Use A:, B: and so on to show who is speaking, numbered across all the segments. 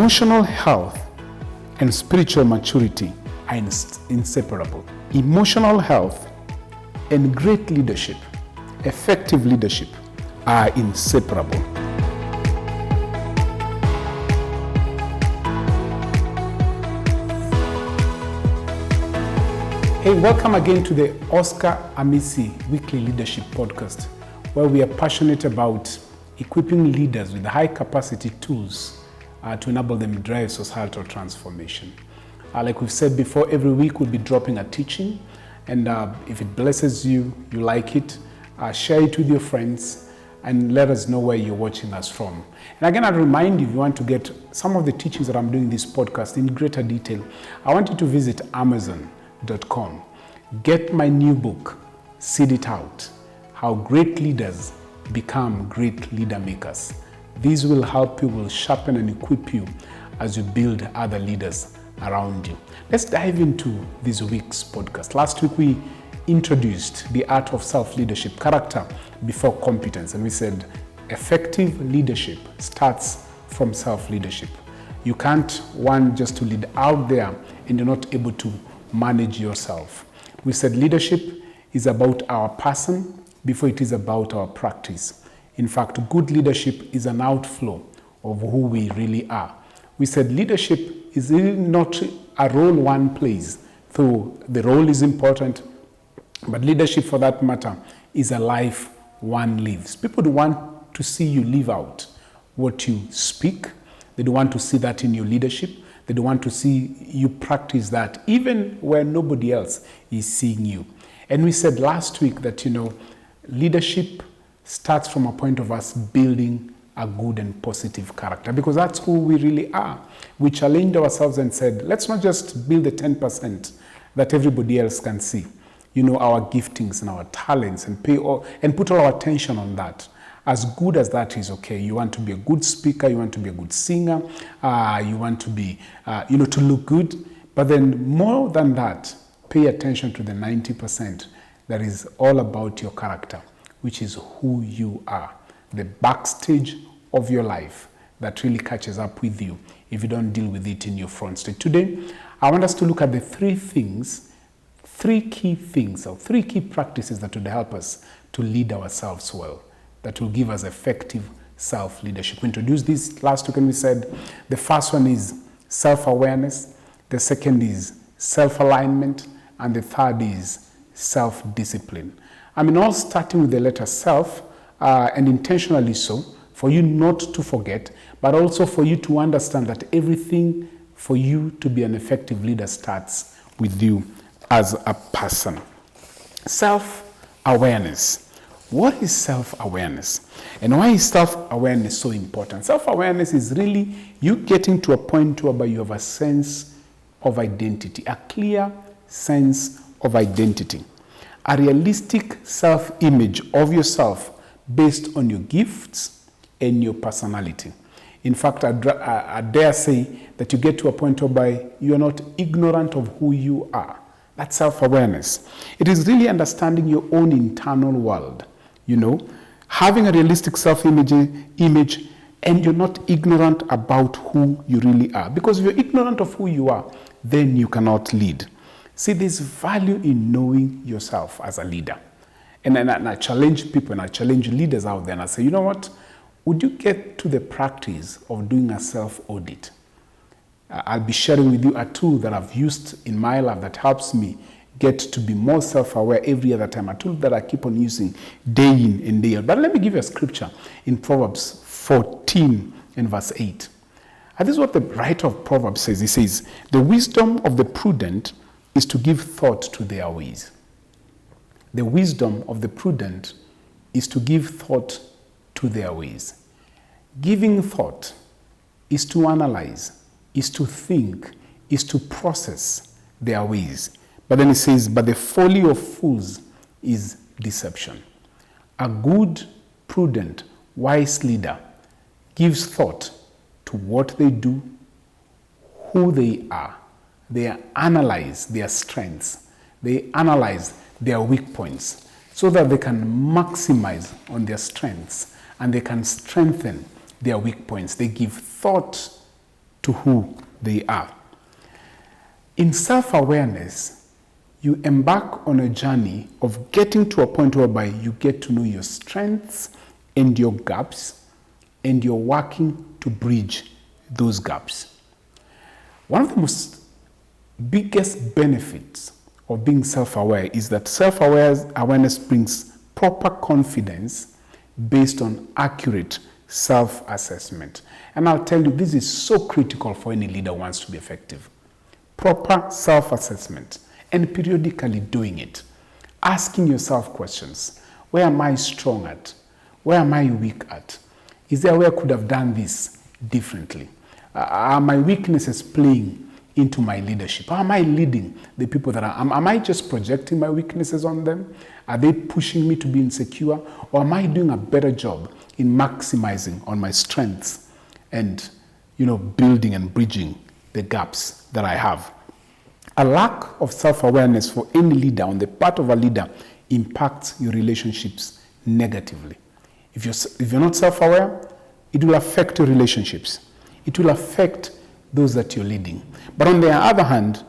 A: Emotional health and spiritual maturity are inseparable. Emotional health and great leadership, effective leadership, are inseparable. Hey, welcome again to the Amisi Weekly Leadership Podcast, where we are passionate about equipping leaders with high capacity tools to enable them to drive societal transformation. Like we've said before, every week we'll be dropping a teaching, and if it blesses you, you like it, share it with your friends and let us know where you're watching us from. And again, I'll remind you, if you want to get some of the teachings that I'm doing in this podcast in greater detail, I want you to visit Amazon.com. Get my new book, Seed It Out, How Great Leaders Become Great Leader Makers. These will help you, will sharpen and equip you as you build other leaders around you. Let's dive into this week's podcast. Last week we introduced the art of self-leadership, character before competence, and we said effective leadership starts from self-leadership. You can't want just to lead out there and you're not able to manage yourself. We said leadership is about our person before it is about our practice. In fact, good leadership is an outflow of who we really are. We said leadership is really not a role one plays, though the role is important, but leadership for that matter is a life one lives. People do want to see you live out what you speak. They do want to see that in your leadership. They do want to see you practice that even where nobody else is seeing you. And we said last week that, leadership starts from a point of us building a good and positive character, because that's who we really are. We challenged ourselves and said, let's not just build the 10% that everybody else can see. Our giftings and our talents, and put all our attention on that. As good as that is, okay, you want to be a good speaker, you want to be a good singer, you want to be, to look good. But then more than that, pay attention to the 90% that is all about your character, which is who you are, the backstage of your life that really catches up with you if you don't deal with it in your front stage. Today, I want us to look at the three key practices that would help us to lead ourselves well, that will give us effective self-leadership. We introduced this last week and we said the first one is self-awareness, the second is self-alignment, and the third is self-discipline. All starting with the letter self, and intentionally so, for you not to forget, but also for you to understand that everything for you to be an effective leader starts with you as a person. Self-awareness. What is self-awareness? And why is self-awareness so important? Self-awareness is really you getting to a point whereby you have a sense of identity, a clear sense of identity. A realistic self-image of yourself based on your gifts and your personality. In fact, I dare say that you get to a point whereby you are not ignorant of who you are. That's self-awareness. It is really understanding your own internal world, having a realistic self-image, and you're not ignorant about who you really are. Because if you're ignorant of who you are, then you cannot lead. See, there's value in knowing yourself as a leader. And I challenge people and I challenge leaders out there and I say, you know what? Would you get to the practice of doing a self-audit? I'll be sharing with you a tool that I've used in my life that helps me get to be more self-aware every other time. A tool that I keep on using day in and day out. But let me give you a scripture in Proverbs 14 and verse 8. And this is what the writer of Proverbs says. He says, the wisdom of the prudent is to give thought to their ways. The wisdom of the prudent is to give thought to their ways. Giving thought is to analyze, is to think, is to process their ways. But then it says, but the folly of fools is deception. A good, prudent, wise leader gives thought to what they do, who they are. They analyze their strengths. They analyze their weak points so that they can maximize on their strengths and they can strengthen their weak points. They give thought to who they are. In self-awareness, you embark on a journey of getting to a point whereby you get to know your strengths and your gaps, and you're working to bridge those gaps. One of the most biggest benefits of being self-aware is that self-awareness brings proper confidence based on accurate self-assessment. And I'll tell you, this is so critical for any leader who wants to be effective. Proper self-assessment and periodically doing it. Asking yourself questions. Where am I strong at? Where am I weak at? Is there a way I could have done this differently? Are my weaknesses playing into my leadership? How am I leading the people that am I just projecting my weaknesses on them? Are they pushing me to be insecure? Or am I doing a better job in maximizing on my strengths and, building and bridging the gaps that I have? A lack of self-awareness for any leader on the part of a leader impacts your relationships negatively. If you're not self-aware, it will affect your relationships. It will affect those that you're leading. But on the other hand,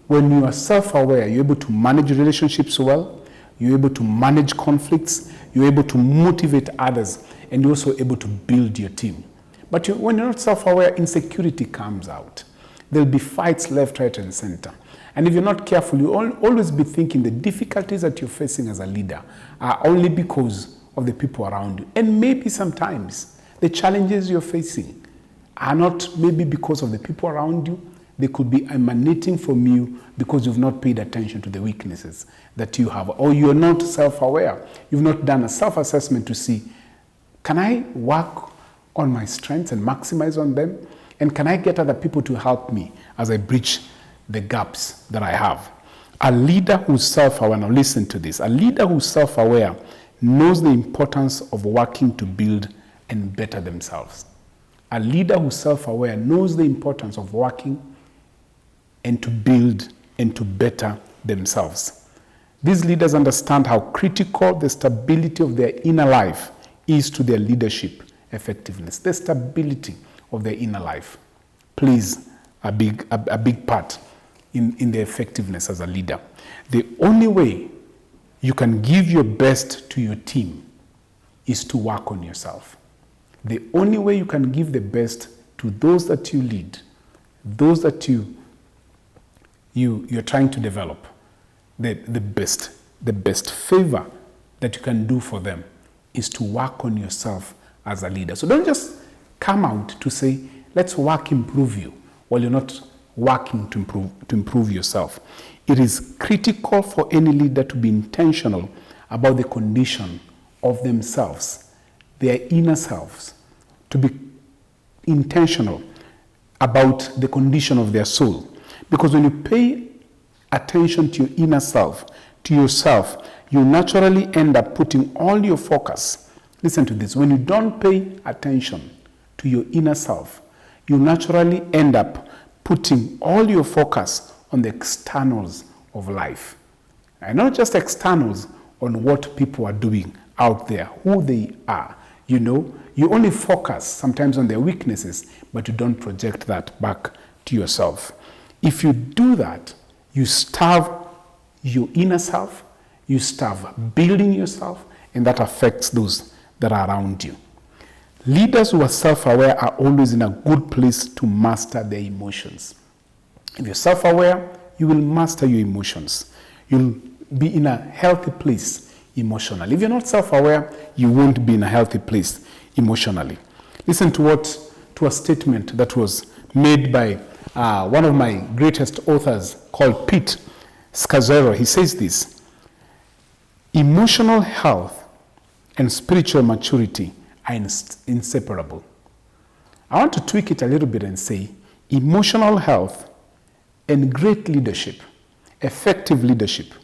A: when you are self-aware, you're able to manage relationships well, you're able to manage conflicts, you're able to motivate others, and you're also able to build your team. But when you're not self-aware, insecurity comes out. There'll be fights left, right, and center. And if you're not careful, you'll always be thinking the difficulties that you're facing as a leader are only because of the people around you. And maybe sometimes the challenges you're facing are not maybe because of the people around you. They could be emanating from you because you've not paid attention to the weaknesses that you have, or you're not self-aware. You've not done a self-assessment to see, can I work on my strengths and maximize on them? And can I get other people to help me as I bridge the gaps that I have? A leader who's self-aware, now listen to this, a leader who's self-aware knows the importance of working to build and better themselves. A leader who's self-aware knows the importance of working and to build and to better themselves. These leaders understand how critical the stability of their inner life is to their leadership effectiveness. The stability of their inner life plays a big part in their effectiveness as a leader. The only way you can give your best to your team is to work on yourself. The only way you can give the best to those that you lead, those that you're trying to develop, the best favor that you can do for them is to work on yourself as a leader. So don't just come out to say, let's improve you, while you're not working to improve yourself. It is critical for any leader to be intentional about the condition of themselves, their inner selves, to be intentional about the condition of their soul. Because when you pay attention to your inner self, to yourself, you naturally end up putting all your focus. Listen to this. When you don't pay attention to your inner self, you naturally end up putting all your focus on the externals of life. And not just externals, on what people are doing out there, who they are. You only focus sometimes on their weaknesses, but you don't project that back to yourself. If you do that, you starve your inner self, you starve building yourself, and that affects those that are around you. Leaders who are self-aware are always in a good place to master their emotions. If you're self-aware, you will master your emotions. You'll be in a healthy place emotionally. If you're not self-aware, you won't be in a healthy place emotionally. Listen to a statement that was made by one of my greatest authors called Pete Scazzaro. He says this: emotional health and spiritual maturity are inseparable. I want to tweak it a little bit and say emotional health and great leadership, effective leadership,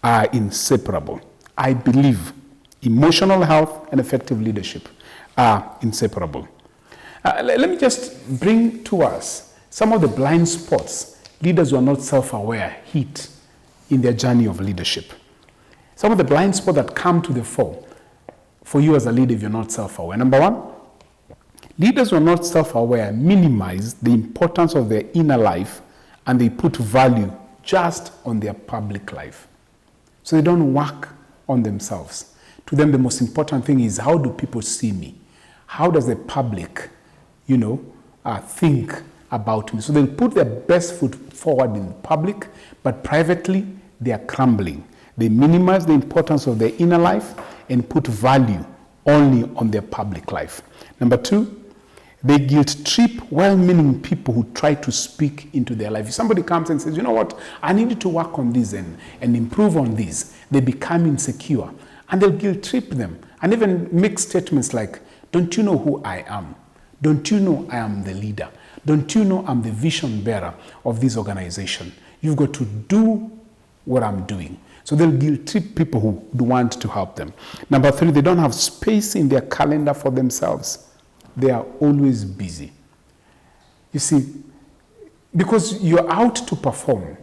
A: are inseparable. I believe emotional health and effective leadership are inseparable. Let me just bring to us some of the blind spots leaders who are not self-aware hit in their journey of leadership. Some of the blind spots that come to the fore for you as a leader if you're not self-aware. Number one, Leaders who are not self-aware minimize the importance of their inner life, and they put value just on their public life. So they don't work on themselves. To them, the most important thing is, how do people see me? How does the public, think about me? So they'll put their best foot forward in public, but privately, they are crumbling. They minimize the importance of their inner life and put value only on their public life. Number two, they guilt trip well-meaning people who try to speak into their life. If somebody comes and says, you know what, I need you to work on this and improve on this, they become insecure. And they'll guilt trip them and even make statements like, don't you know who I am? Don't you know I am the leader? Don't you know I'm the vision bearer of this organization? You've got to do what I'm doing. So they'll guilt trip people who want to help them. Number three, they don't have space in their calendar for themselves. They are always busy. You see, because you're out to perform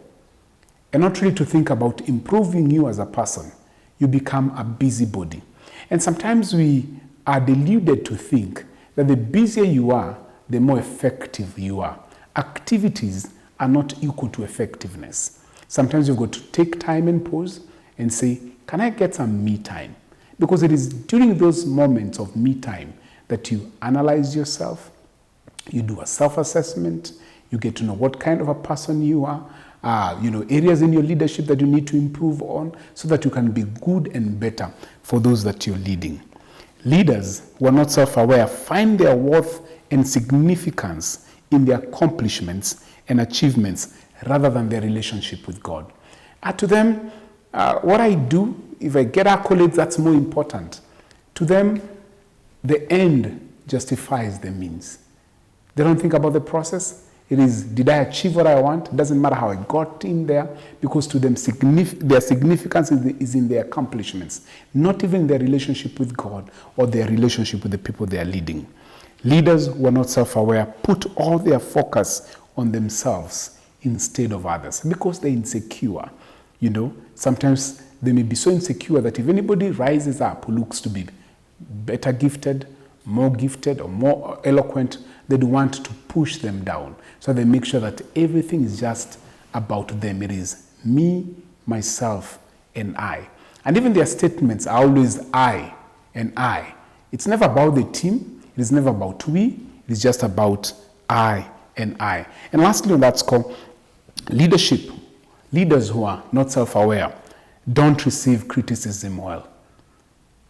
A: and not really to think about improving you as a person, you become a busybody. And sometimes we are deluded to think that the busier you are, the more effective you are. Activities are not equal to effectiveness. Sometimes you've got to take time and pause and say, can I get some me time? Because it is during those moments of me time that you analyze yourself, you do a self-assessment, you get to know what kind of a person you are, areas in your leadership that you need to improve on so that you can be good and better for those that you're leading. Leaders who are not self-aware find their worth and significance in their accomplishments and achievements rather than their relationship with God. To them, what I do, if I get accolades, that's more important. To them, the end justifies the means. They don't think about the process. It is, did I achieve what I want? It doesn't matter how I got in there, because to them, their significance is in their accomplishments, not even their relationship with God or their relationship with the people they are leading. Leaders who are not self-aware put all their focus on themselves instead of others because they're insecure. Sometimes they may be so insecure that if anybody rises up who looks to be better gifted, more gifted, or more eloquent, they'd want to push them down. So they make sure that everything is just about them. It is me, myself, and I. And even their statements are always I and I. It's never about the team. It is never about we. It is just about I and I. And lastly on that score, leadership. Leaders who are not self-aware don't receive criticism well.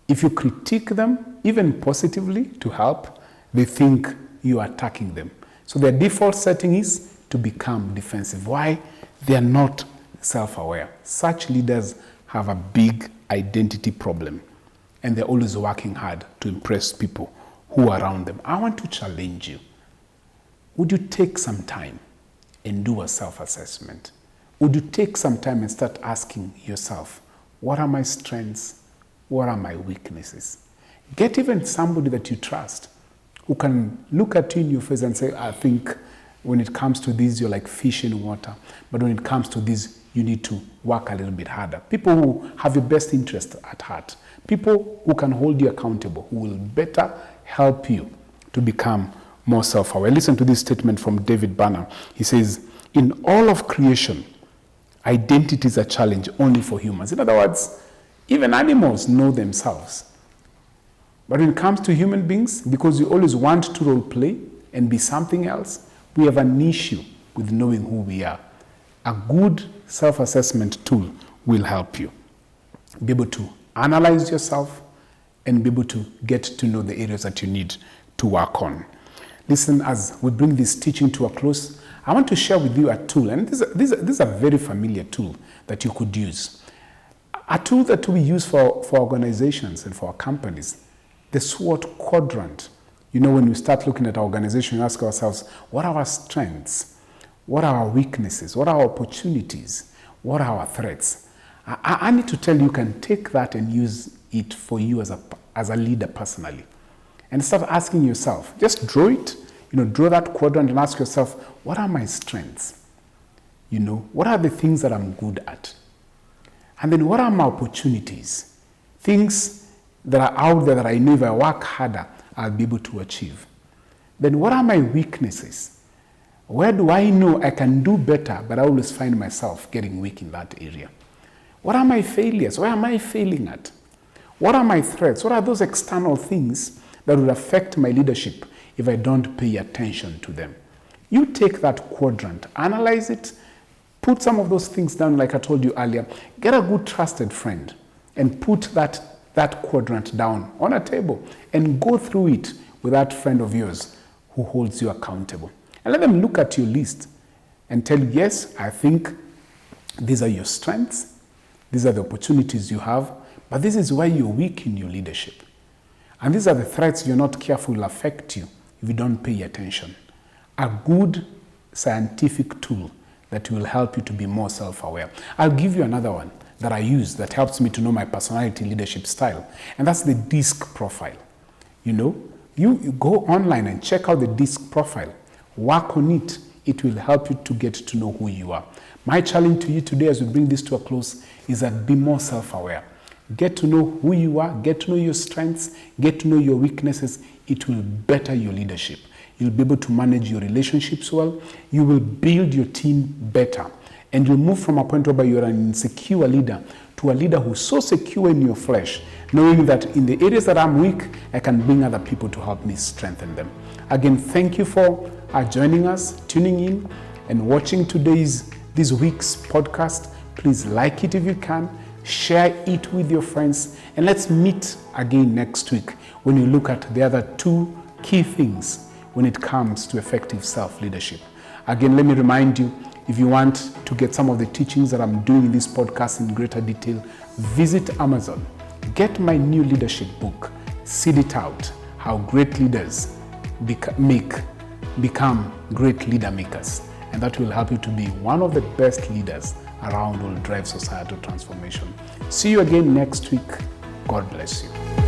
A: If you critique them, even positively to help, they think you are attacking them. So their default setting is to become defensive. Why? They are not self-aware. Such leaders have a big identity problem, and they're always working hard to impress people who are around them. I want to challenge you. Would you take some time and do a self-assessment? Would you take some time and start asking yourself, what are my strengths? What are my weaknesses? Get even somebody that you trust who can look at you in your face and say, I think when it comes to this, you're like fish in water. But when it comes to this, you need to work a little bit harder. People who have your best interest at heart. People who can hold you accountable, who will better help you to become more self-aware. Listen to this statement from David Banner. He says, in all of creation, identity is a challenge only for humans. In other words, even animals know themselves. But when it comes to human beings, because we always want to role play and be something else, we have an issue with knowing who we are. A good self-assessment tool will help you be able to analyze yourself and be able to get to know the areas that you need to work on. Listen, as we bring this teaching to a close, I want to share with you a tool, and this is a very familiar tool that you could use. A tool that we use for organizations and for our companies, the SWOT quadrant. When we start looking at our organization, we ask ourselves, what are our strengths? What are our weaknesses? What are our opportunities? What are our threats? I need to tell you, you can take that and use it for you as a leader personally. And start asking yourself, just draw it, draw that quadrant and ask yourself, what are my strengths? What are the things that I'm good at? And then what are my opportunities? Things that are out there that I know if I work harder, I'll be able to achieve. Then what are my weaknesses? Where do I know I can do better, but I always find myself getting weak in that area? What are my failures? Where am I failing at? What are my threats? What are those external things that will affect my leadership if I don't pay attention to them? You take that quadrant, analyze it, put some of those things down like I told you earlier. Get a good trusted friend and put that quadrant down on a table and go through it with that friend of yours who holds you accountable. And let them look at your list and tell you, yes, I think these are your strengths, these are the opportunities you have, but this is why you're weak in your leadership. And these are the threats you're not careful will affect you if you don't pay attention. A good scientific tool that will help you to be more self-aware. I'll give you another one that I use that helps me to know my personality leadership style, and that's the DISC profile. You go online and check out the DISC profile. Work on it. It will help you to get to know who you are. My challenge to you today as we bring this to a close is that be more self-aware. Get to know who you are, get to know your strengths, get to know your weaknesses. It will better your leadership. You'll be able to manage your relationships well. You will build your team better. And you'll move from a point where you're an insecure leader to a leader who's so secure in your flesh, knowing that in the areas that I'm weak, I can bring other people to help me strengthen them. Again, thank you for joining us, tuning in, and watching this week's podcast. Please like it if you can, share it with your friends, and let's meet again next week when you look at the other two key things when it comes to effective self-leadership. Again, let me remind you, if you want to get some of the teachings that I'm doing in this podcast in greater detail, visit Amazon. Get my new leadership book, Seed It Out, How Great Leaders Become Great Leader Makers. And that will help you to be one of the best leaders around who will drive societal transformation. See you again next week. God bless you.